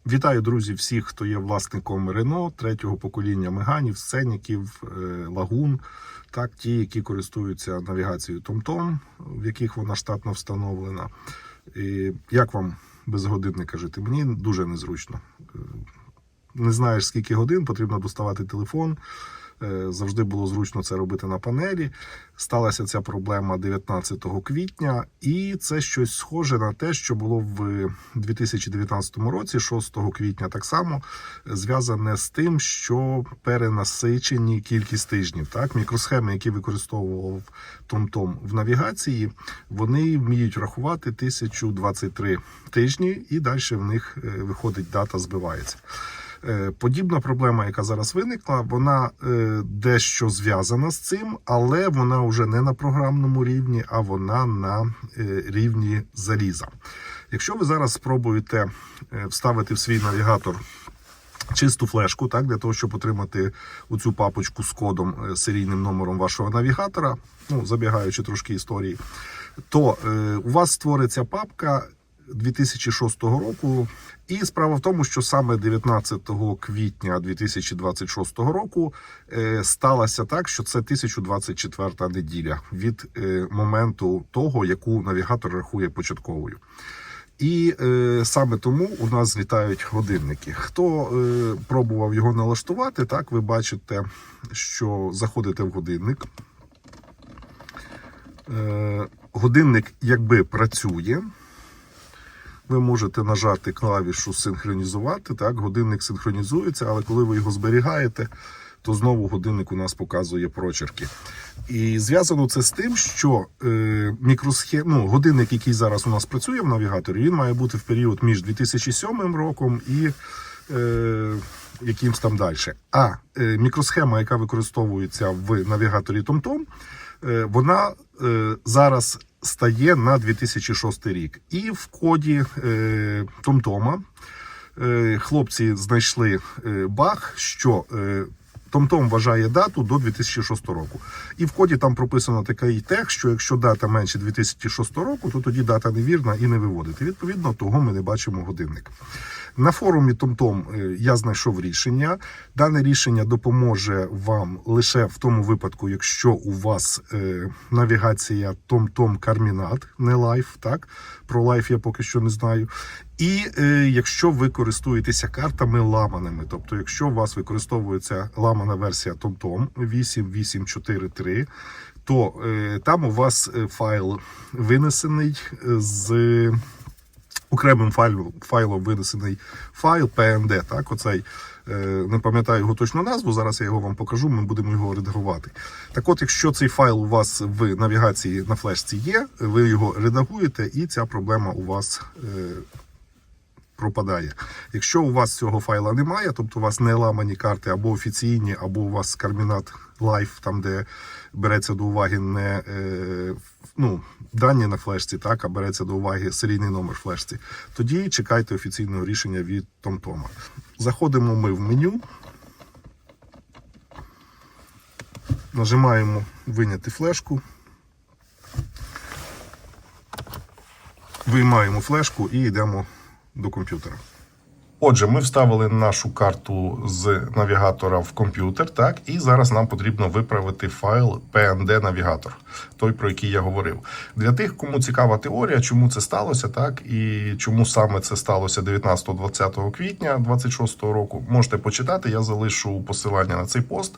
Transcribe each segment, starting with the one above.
Вітаю, друзі, всіх, хто є власником Рено, третього покоління Меганів, Сценіків, Лагун, так, ті, які користуються навігацією TomTom, в яких вона штатно встановлена. І як вам без годинника жити? Мені дуже незручно. Не знаєш, скільки годин, потрібно доставати телефон. Завжди було зручно це робити на панелі. Сталася ця проблема 19 квітня, і це щось схоже на те, що було в 2019 році, 6 квітня так само, зв'язане з тим, що перенасичені кількість тижнів. Так? Мікросхеми, які використовував TomTom в навігації, вони вміють рахувати 1023 тижні, і далі в них виходить дата, збивається. Подібна проблема, яка зараз виникла, вона дещо зв'язана з цим, але вона вже не на програмному рівні, а вона на рівні заліза. Якщо ви зараз спробуєте вставити в свій навігатор чисту флешку, так, для того, щоб отримати оцю папочку з кодом, серійним номером вашого навігатора, забігаючи трошки історії, то у вас створиться папка 2006 року. І справа в тому, що саме 19 квітня 2026 року сталося так, що це 1024 неділя від моменту того, яку навігатор рахує початковою. І саме тому у нас злітають годинники. Хто пробував його налаштувати, так, ви бачите, що заходите в годинник. Годинник якби працює. Ви можете нажати клавішу «Синхронізувати», так, годинник синхронізується, але коли ви його зберігаєте, то знову годинник у нас показує прочерки. І зв'язано це з тим, що годинник, який зараз у нас працює в навігаторі, він має бути в період між 2007 роком і якимсь там далі. А мікросхема, яка використовується в навігаторі TomTom, вона зараз стає на 2006 рік. І в коді TomTom хлопці знайшли баг, що TomTom вважає дату до 2006 року. І в коді там прописано такий текст, що якщо дата менше 2006 року, то тоді дата невірна і не виводити. Відповідно, того ми не бачимо годинник. На форумі TomTom я знайшов рішення. Дане рішення допоможе вам лише в тому випадку, якщо у вас навігація TomTom Carminat, не Live, так? Про Live я поки що не знаю. І якщо ви користуєтеся картами ламаними, тобто якщо у вас використовується ламана версія TomTom 8.8.4.3, то там у вас файл винесений з окремим файлом винесений файл PND, так, оцей, не пам'ятаю його точну назву, зараз я його вам покажу, ми будемо його редагувати. Так от, якщо цей файл у вас в навігації на флешці є, ви його редагуєте, і ця проблема у вас пропадає. Якщо у вас цього файла немає, тобто у вас не ламані карти або офіційні, або у вас Carminat Live, там де береться до уваги не дані на флешці, так, а береться до уваги серійний номер флешці, тоді чекайте офіційного рішення від TomTom. Заходимо ми в меню, нажимаємо «Виняти флешку», виймаємо флешку і йдемо до комп'ютера. Отже, ми вставили нашу карту з навігатора в комп'ютер, так, і зараз нам потрібно виправити файл PND-навігатор, той, про який я говорив. Для тих, кому цікава теорія, чому це сталося, так, і чому саме це сталося 19-20 квітня 2026 року, можете почитати, я залишу посилання на цей пост,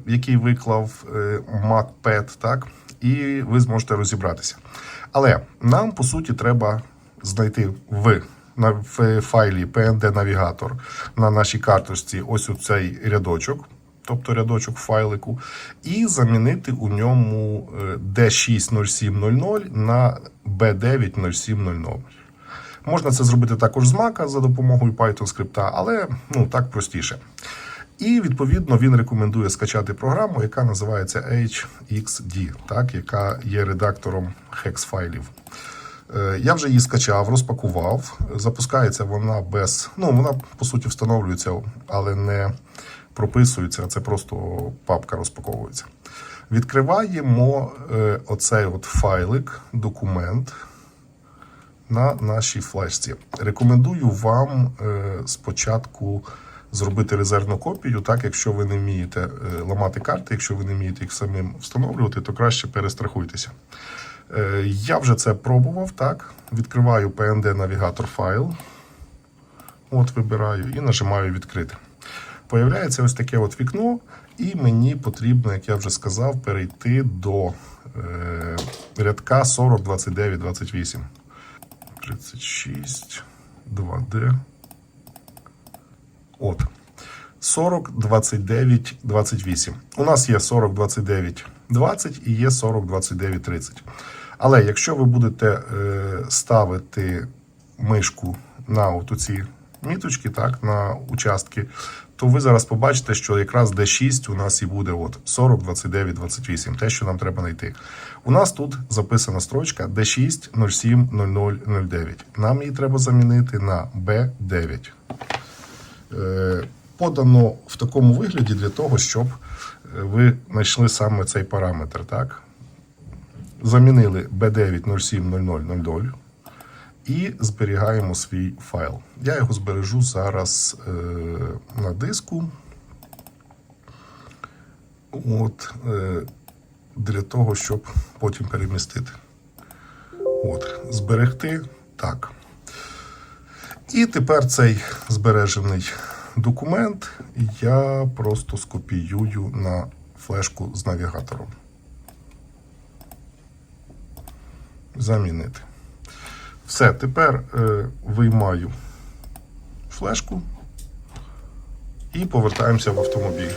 який виклав MacPad, так, і ви зможете розібратися. Але нам, по суті, треба знайти в файлі PND-навігатор на нашій карточці ось цей рядочок, тобто рядочок в файлику, і замінити у ньому D60700 на B90700. Можна це зробити також з Mac за допомогою Python скрипта, але так простіше. І, відповідно, він рекомендує скачати програму, яка називається HXD, так, яка є редактором хекс-файлів. Я вже її скачав, розпакував. Запускається вона без... вона, по суті, встановлюється, але не прописується, це просто папка розпаковується. Відкриваємо оцей от файлик, документ на нашій флешці. Рекомендую вам спочатку зробити резервну копію. Так, якщо ви не вмієте ламати карти, якщо ви не вмієте їх самим встановлювати, то краще перестрахуйтеся. Я вже це пробував, так. Відкриваю PND-навігатор файл. От вибираю і нажимаю відкрити. Появляється ось таке от вікно, і мені потрібно, як я вже сказав, перейти до рядка 40, 29, 28. 36, 2D. От. 40, 29, 28. У нас є 40, 29, 20 і є 40, 29, 30. Але якщо ви будете ставити мишку на оці міточки, так, на участки, то ви зараз побачите, що якраз D6 у нас і буде от 40, 29, 28, те, що нам треба знайти. У нас тут записана строчка D6, 07, 00, 09. Нам її треба замінити на B9. Подано в такому вигляді для того, щоб ви знайшли саме цей параметр. Так? Замінили B9, 07, 00, 00. І зберігаємо свій файл. Я його збережу зараз на диску. От, для того, щоб потім перемістити. От, зберегти. Так. І тепер цей збережений документ я просто скопіюю на флешку з навігатором. Замінити. Все, тепер виймаю флешку і повертаємося в автомобіль.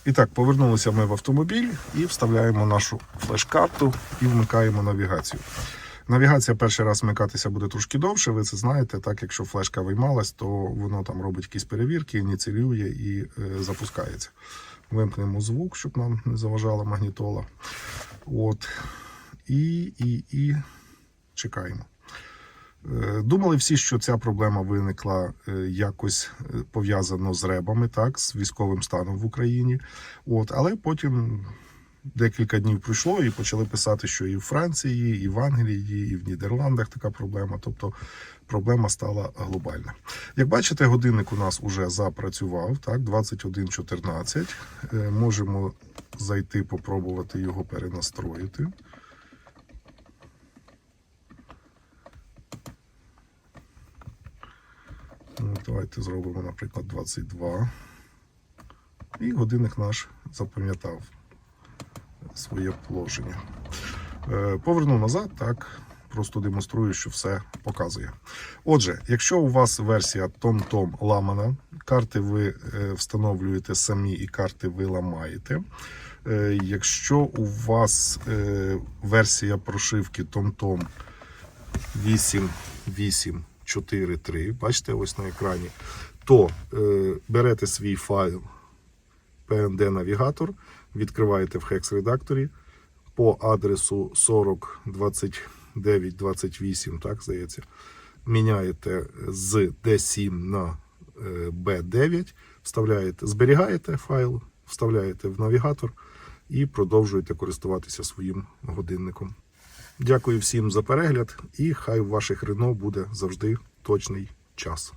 І так, повернулися ми в автомобіль і вставляємо нашу флеш-карту і вмикаємо навігацію. Навігація перший раз вмикатися буде трошки довше, ви це знаєте. Так, якщо флешка виймалась, то воно там робить якісь перевірки, ініціює і запускається. Вимкнемо звук, щоб нам не заважала магнітола. От. І чекаємо. Думали всі, що ця проблема виникла якось пов'язано з ребами, так, з військовим станом в Україні. От, але потім декілька днів пройшло і почали писати, що і в Франції, і в Англії, і в Нідерландах така проблема. Тобто проблема стала глобальна. Як бачите, годинник у нас уже запрацював, так, 21:14. Можемо зайти, попробувати його перенастроїти. Давайте зробимо, наприклад, 22. І годинник наш запам'ятав своє положення. Поверну назад, так, просто демонструю, що все показує. Отже, якщо у вас версія TomTom ламана, карти ви встановлюєте самі і карти ви ламаєте. Якщо у вас версія прошивки TomTom 8.8.4.3, бачите, ось на екрані, то берете свій файл PND-навігатор, відкриваєте в Hex-редакторі по адресу 40.29.28, так, здається, міняєте з D7 на B9, вставляєте, зберігаєте файл, вставляєте в навігатор і продовжуєте користуватися своїм годинником. Дякую всім за перегляд і хай у ваших Рено буде завжди точний час.